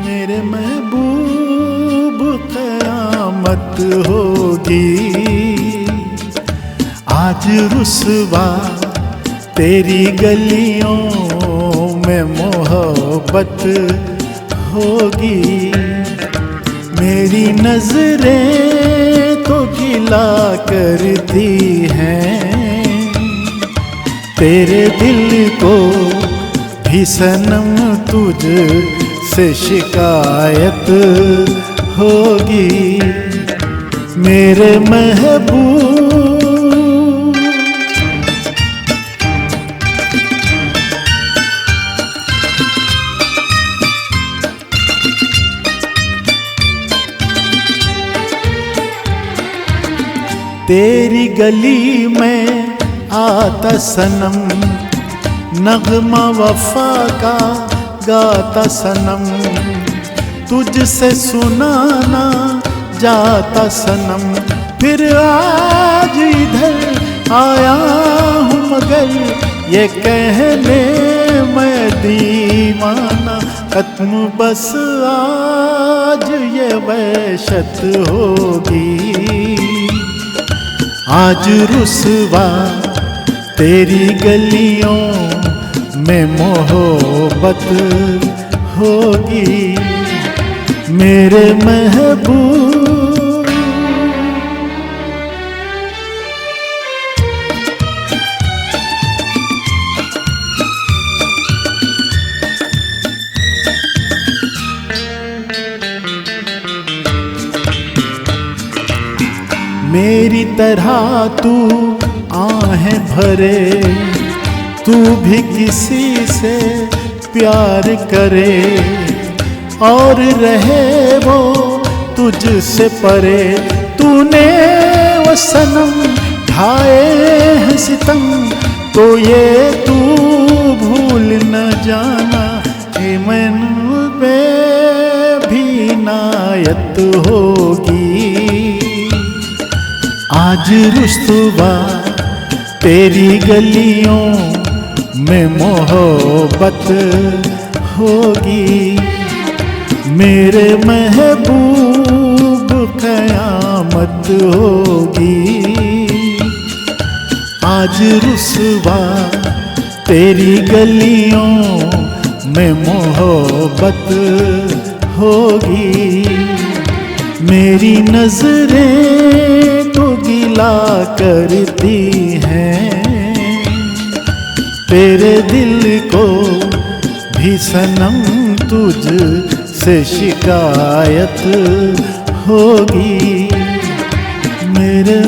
मेरे महबूब क़यामत होगी आज रुसवा तेरी गलियों में मोहब्बत होगी। मेरी नजरें तो गिला करती हैं तेरे दिल को भी सनम तुझ से शिकायत होगी। मेरे महबूब तेरी गली में आता सनम नगमा वफा का गाता सनम तुझसे सुनाना जाता सनम। फिर आज इधर आया हूँ मगर ये कहने मैं दीवाना खत्म बस आज ये वहशत होगी। आज रुसवा तेरी गलियों में मोहब्बत होगी। मेरे महबूब मेरी तरह तू आहें भरे तू भी किसी से प्यार करे और रहे वो तुझसे परे। तूने वो सनम ढाए हैं सितम तो ये तू भूल न जाना कि मन पे भी नायत होगी। आज रुसवा तेरी गलियों में मोहब्बत होगी। मेरे महबूब क़यामत होगी। आज रुसवा तेरी गलियों में मोहब्बत होगी। मेरी नजरें तो गिला करती हैं तेरे दिल को भी सनम तुझ से शिकायत होगी। मेरे